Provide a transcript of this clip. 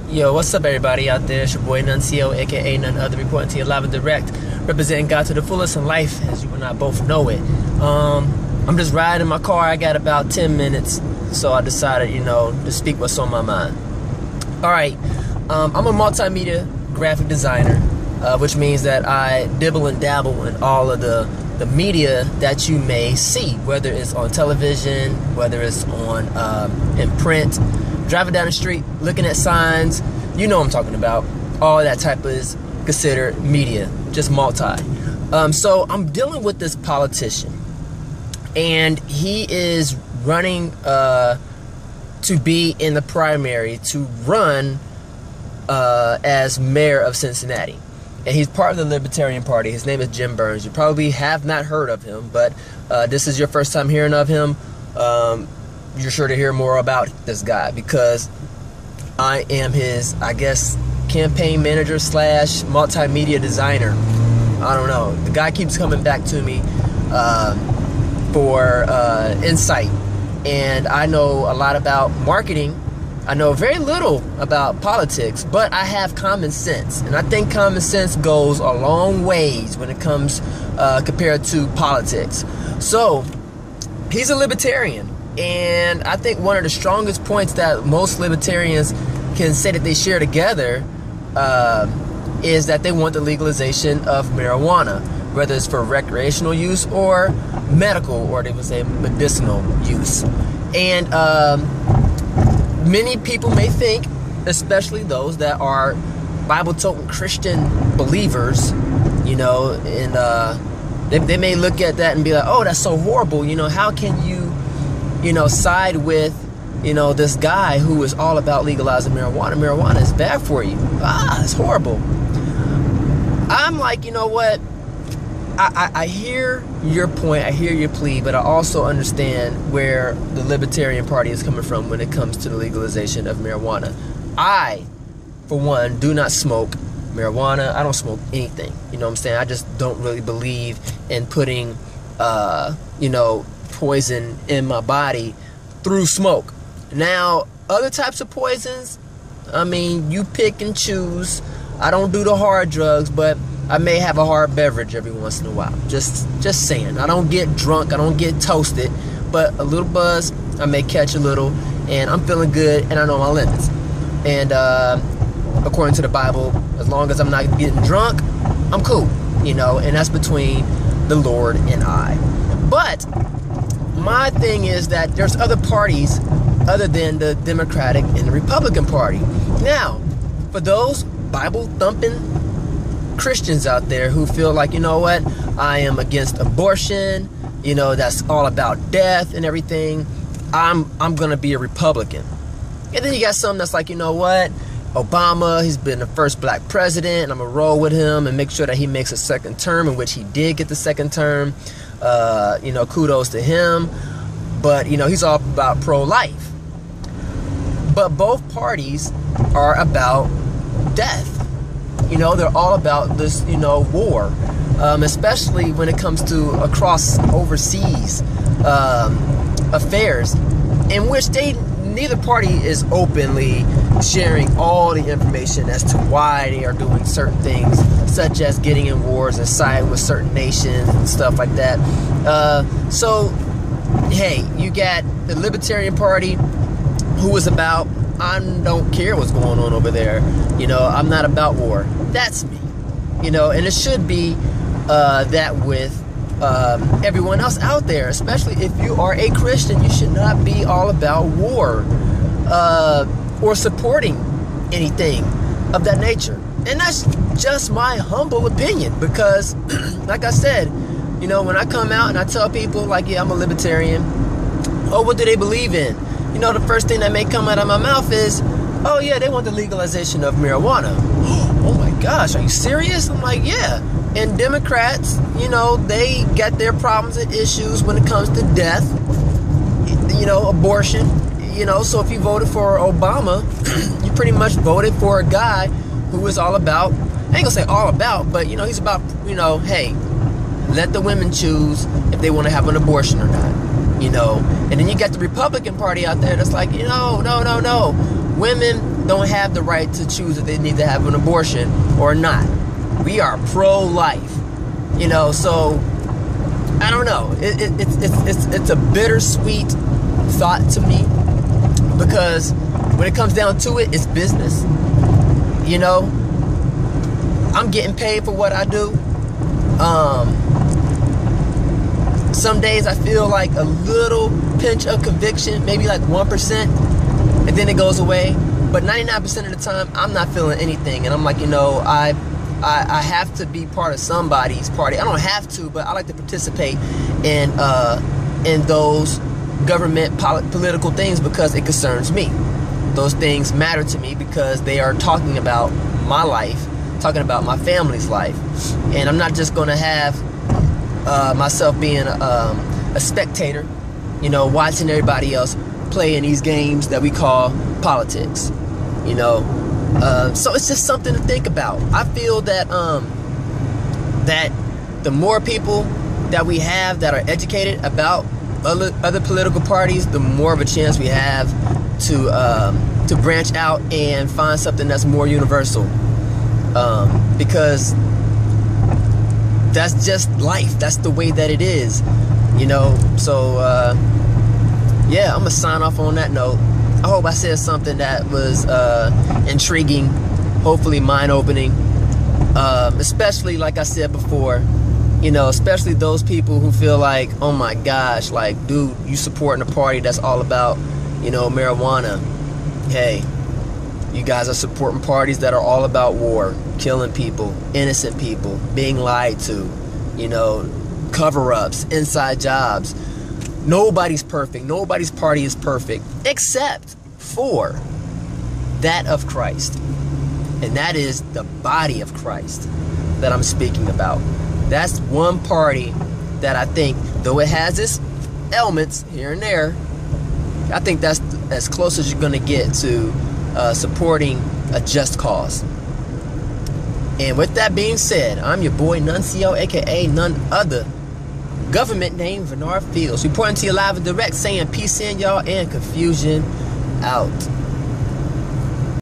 Yo, what's up, everybody out there? It's your boy Nuncio, aka none other, reporting to you live and direct, representing God to the fullest in life, as you and I both know it. I'm just riding in my car. I got about 10 minutes, so I decided, to speak what's on my mind. All right, I'm a multimedia graphic designer, which means that I dibble and dabble in all of the media that you may see, whether it's on television, whether it's on in print. Driving down the street, looking at signs, you know what I'm talking about. All that type is considered media, just multi. So I'm dealing with this politician, and he is running to be in the primary to run as mayor of Cincinnati. And he's part of the Libertarian Party. His name is Jim Burns. You probably have not heard of him, but this is your first time hearing of him. You're sure to hear more about this guy because I am his, I guess, campaign manager slash multimedia designer. I don't know. The guy keeps coming back to me for insight. And I know a lot about marketing. I know very little about politics, but I have common sense. And I think common sense goes a long ways when it comes compared to politics. So, he's a libertarian. And I think one of the strongest points that most libertarians can say that they share together is that they want the legalization of marijuana, whether it's for recreational use or medical, or they would say medicinal use. And many people may think, especially those that are Bible-toting Christian believers, and they may look at that and be like, oh, that's so horrible. How can you side with, this guy who is all about legalizing marijuana. Marijuana is bad for you. It's horrible. I'm like, you know what? I hear your point. I hear your plea, but I also understand where the Libertarian Party is coming from when it comes to the legalization of marijuana. I, for one, do not smoke marijuana. I don't smoke anything. You know what I'm saying? I just don't really believe in putting, poison in my body through smoke. Now, other types of poisons, you pick and choose. I don't do the hard drugs, but I may have a hard beverage every once in a while. Just saying. I don't get drunk. I don't get toasted, but a little buzz, I may catch a little, and I'm feeling good, and I know my limits. And according to the Bible, as long as I'm not getting drunk, I'm cool, and that's between the Lord and I. But my thing is that there's other parties other than the Democratic and the Republican Party. Now, for those Bible-thumping Christians out there who feel like, you know what, I am against abortion, that's all about death and everything, I'm going to be a Republican. And then you got some that's like, you know what, Obama, he's been the first black president, and I'm going to roll with him and make sure that he makes a second term, in which he did get the second term. Kudos to him, but he's all about pro-life. But both parties are about death. They're all about this, war, especially when it comes to across overseas affairs, in which neither party is openly sharing all the information as to why they are doing certain things, such as getting in wars and siding with certain nations and stuff like that. So, hey, you got the Libertarian Party, who is about, I don't care what's going on over there. I'm not about war. That's me. And it should be that with everyone else out there, especially if you are a Christian. You should not be all about war or supporting anything of that nature. And that's just my humble opinion, because like I said, when I come out and I tell people like, yeah, I'm a libertarian, oh, what do they believe in? The first thing that may come out of my mouth is, oh yeah, they want the legalization of marijuana. Oh my gosh, are you serious? I'm like, yeah. And Democrats, they got their problems and issues when it comes to death, abortion, so if you voted for Obama, you pretty much voted for a guy who is all about, I ain't gonna say all about, but he's about, hey, let the women choose if they want to have an abortion or not, And then you got the Republican Party out there that's like, no. Women don't have the right to choose if they need to have an abortion or not. We are pro-life, you know. So I don't know. It's a bittersweet thought to me, because when it comes down to it, it's business. You know, I'm getting paid for what I do. Some days I feel like a little pinch of conviction, maybe like 1%, and then it goes away. But 99% of the time, I'm not feeling anything, and I'm like, you know, I have to be part of somebody's party. I don't have to, but I like to participate in those government political things because it concerns me. Those things matter to me because they are talking about my life, talking about my family's life, and I'm not just going to have myself being a spectator, you know, watching everybody else play in these games that we call politics, you know. So it's just something to think about. I feel that that the more people that we have that are educated about other political parties, the more of a chance we have to branch out and find something that's more universal, because that's just life. That's the way that it is, you know. So yeah, I'm gonna sign off on that note. I hope I said something that was intriguing, hopefully mind-opening, especially, like I said before, you know, especially those people who feel like, oh my gosh, like, dude, you supporting a party that's all about, you know, marijuana. Hey, you guys are supporting parties that are all about war, killing people, innocent people, being lied to, you know, cover-ups, inside jobs. Nobody's perfect. Nobody's party is perfect except for that of Christ. And that is the body of Christ that I'm speaking about. That's one party that I think, though it has its elements here and there, I think that's as close as you're going to get to supporting a just cause. And with that being said, I'm your boy Nuncio, aka none other. Government name Vernard Fields, reporting to you live and direct, saying peace in y'all and confusion out.